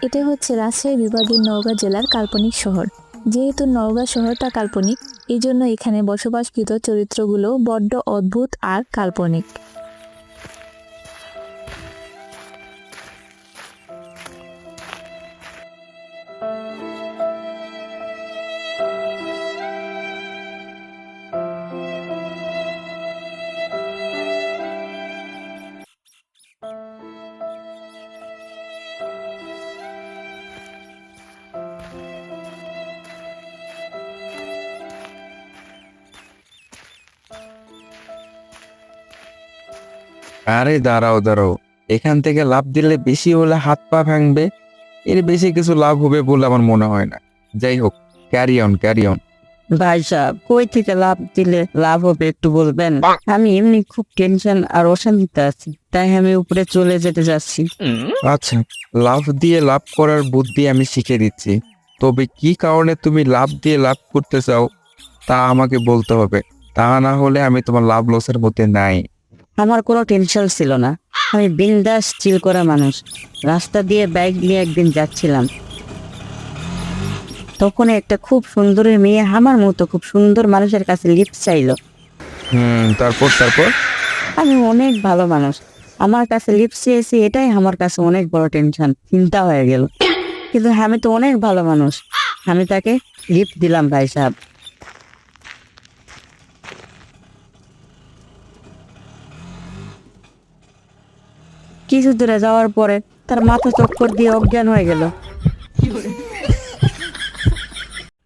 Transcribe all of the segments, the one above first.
এটা হচ্ছে রাজশাহী বিভাগের নওগাঁ জেলার কাল্পনিক শহর। যেহেতু নওগাঁ শহরটা কাল্পনিক, এই জন্য এখানে বসবাসকৃত চরিত্রগুলো বড্ড অদ্ভুত আর কাল্পনিক। আরে দাঁড়াও দাঁড়াও, এখান থেকে লাফ দিলে বেশি হলে হাত পা ভাঙবে, এর বেশি কিছু লাভ হবে বলে আমার মনে হয় না। যাই হোক, ক্যারি অন ক্যারি অন। ভাই সাহেব, কই থেকে লাভ দিলে লাভ হবে একটু বলবেন? আমি এমনি খুব টেনশন আর অশান্তিতে আছি, তাই আমি উপরে চলে যেতে যাচ্ছি। আচ্ছা, লাভ দিয়ে লাভ করার বুদ্ধি আমি শিখে দিচ্ছি, তবে কি কারণে তুমি লাভ দিয়ে লাভ করতে চাও তা আমাকে বলতে হবে, তা না হলে আমি তোমার লাভ লসের মধ্যে নাই। আমার কোনো টেনশন ছিল না, আমি বিন্দাস চিল করা মানুষ। রাস্তা দিয়ে বাইক নিয়ে একদিন যাচ্ছিলাম, তখন একটা খুব সুন্দরী মেয়ে আমার মতো খুব সুন্দর মানুষের কাছে লিফট চাইলো। তারপর তারপর আমি অনেক ভালো মানুষ, আমার কাছে লিফট চেয়েছি, এটাই আমার কাছে অনেক বড় টেনশন, চিন্তা হয়ে গেল। কিন্তু আমি তো অনেক ভালো মানুষ, আমি তাকে লিফট দিলাম ভাই সাহেব। কিছু দূরে যাওয়ার পরে তার মাথা চক্কর দিয়ে অজ্ঞান হয়ে গেল।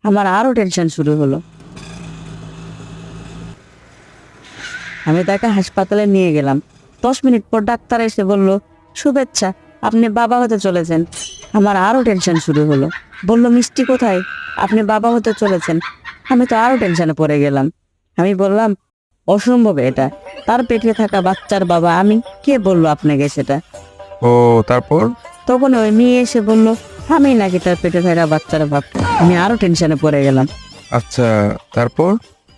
আমার আরো টেনশন শুরু হলো। আমি তাকে হাসপাতালে নিয়ে গেলাম। 10 মিনিট পর ডাক্তার এসে বলল, শুভেচ্ছা, আপনি বাবা হতে চলেছেন। আমার আরো টেনশন শুরু হলো। বলল, মিষ্টি কোথায়, আপনি বাবা হতে চলেছেন। আমি তো আরো টেনশনে পড়ে গেলাম। আমি বললাম, অসম্ভব, এটা তার পেটে থাকা বাচ্চার বাবা আমি। কে বললো আপনাকে সেটা? ও তারপর তখন ওই মেয়ে এসে বলল, আমি নাকি তার পেটে থাকা বাচ্চার বাপ। আমি আরো টেনশনে পড়ে গেলাম। আচ্ছা, তারপর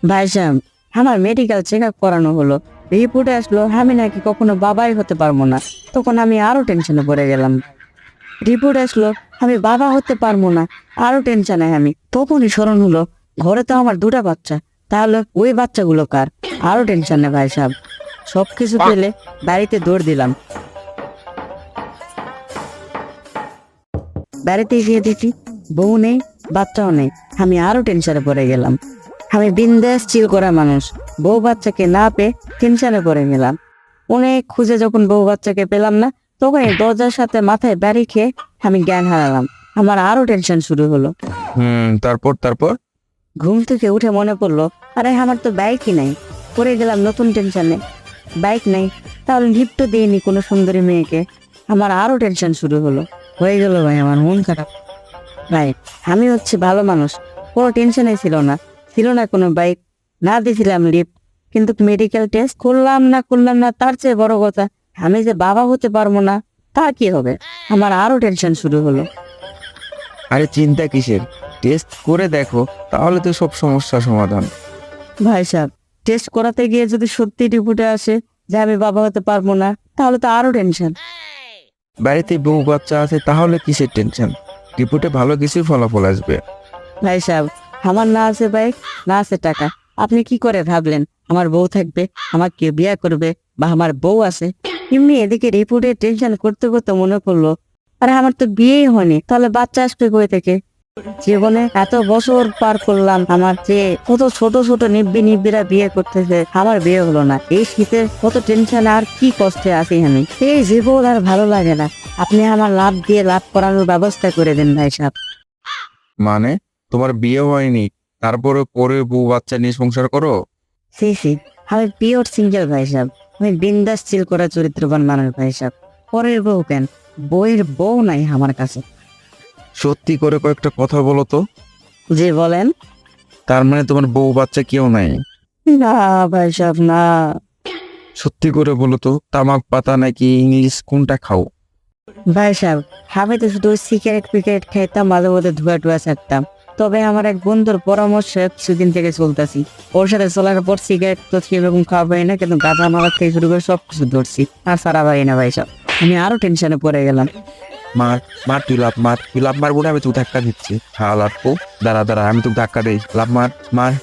ভাই সাহেব, আমার মেডিকেল চেক আপ করানো হলো, রিপোর্টে আসলো আমি নাকি কখনো বাবাই হতে পারবো না। তখন আমি আরো টেনশনে পড়ে গেলাম। রিপোর্ট আসলো আমি বাবা হতে পারবো না, আরো টেনশনে আমি। তখনই স্মরণ হলো, ঘরে তো আমার 2টা বাচ্চা, তাহলে ওই বাচ্চাগুলো কার? আরো টেনশনে ভাই সাহেব। সবকিছু পেলে বাড়িতে দৌড় দিলাম। বাড়িতে গিয়ে দেখি বউ নেই, বাচ্চাও নেই। আমি আরো টেনশনে পড়ে গেলাম। আমি বিন্দাস চিল করা মানুষ, বউ বাচ্চাকে না পেয়ে টেনশনে পড়ে গেলাম। অনেক খুঁজে যখন বউ বাচ্চাকে পেলাম না, তখন এই দরজার সাথে মাথায় বাড়ি খেয়ে আমি জ্ঞান হারালাম। আমার আরো টেনশন শুরু হলো। তারপর তারপর ঘুম থেকে উঠে মনে পড়লো, আরে আমার তো বাইকই নাই। পড়ে গেলাম নতুন টেনশনে। বাইক নেই, তাহলে লিফটও দিইনি কোনো সুন্দরী মেয়েকে। আমার আরো টেনশন শুরু হলো। হয়ে গেল ভাই, আমার মন খারাপ। ভাই, আমি হচ্ছে ভালো মানুষ, কোনো টেনশনে ছিল না কোনো বাইক, না দিয়েছিলাম লিফট, কিন্তু মেডিকেল টেস্ট করলাম না তার চেয়ে বড় কথা, আমি যে বাবা হতে পারবো না, তা কি হবে? আমার আরো টেনশন শুরু হলো। আরে চিন্তা কিসের, টেস্ট করে দেখো, তাহলে তো সব সমস্যার সমাধান। ভাই সাহেব, টেস্ট করাতে গিয়ে যদি সত্যি রিপোর্টে আসে যে আমি বাবা হতে পারবো না, তাহলে তো আরো টেনশন। বাড়িতে বউ বাচ্চা আছে, তাহলে কিসের টেনশন? রিপোর্টে ভালো কিছুই ফলাফল আসবে। ভাই সাহেব, আমার না আছে বাইক, না আছে টাকা, আপনি কি করে ভাবলেন আমার বউ থাকবে, আমাকে বিয়ে করবে, বা আমার বউ আছে? এমনি এদিকে রিপোর্টে টেনশন করতে করতে মনে পড়লো, আরে আমার তো বিয়েই হয়নি, তাহলে বাচ্চা আসবে কই থেকে? জীবনে এত বছর পার করলাম, আমার যে কত ছোট ছোট নিব্বিরা বিয়ে করতেছে, আমার বিয়ে হলো না। এই শীতে কত টেনশন আর কি কষ্টে আছি আমি, এই জীবন আর ভালো লাগে না। আপনি আমার লাভ দিয়ে লাভ করানোর ব্যবস্থা করে দেন ভাই সাহেব। মানে তোমার বিয়ে হয়নি, তারপরে পরে বউ বাচ্চা নিয়ে সংসার করো? সি, আমি পিওর সিঙ্গেল ভাই সাহেব। আমি বিন্দাস চিল করা চরিত্রবান মানুষ ভাই সাহেব। পরের বউ কেন, বইয়ের বউ নাই আমার কাছে। সত্যি করে কয়েকটা কথা বলো তো। জি বলেন। তার মানে তোমার বউ বাচ্চা কেউ নাই? না ভাই সাহেব, না। সত্যি করে বলো তো, তামাক পাতা নাকি ইংলিশ কোনটা খাও? ভাই সাহেব, আমি তো শুধু সিগারেট খাইতাম, মাঝে মধ্যে ধোয়া ছাড়তাম। তবে আমার এক বন্ধুর পরামর্শে কিছুদিন থেকে চলতেছি। ওর সাথে চলার পর সিগারেট তো সেরকম খাওয়া পাই না, কিন্তু গাঁজা মারা থেকে শুরু করে সবকিছু ধরছি, আর সারা পাই না ভাই সাহেব। আমি আরো টেনশনে পড়ে গেলাম। মার মার, তুই লাভ মার, তুই লাভ মারবো না, আমি তোকে ধাক্কা দিচ্ছি। হালার পো, দাঁড়া দাঁড়া, আমি তোকে ধাক্কা দেই, লাভ মার মার।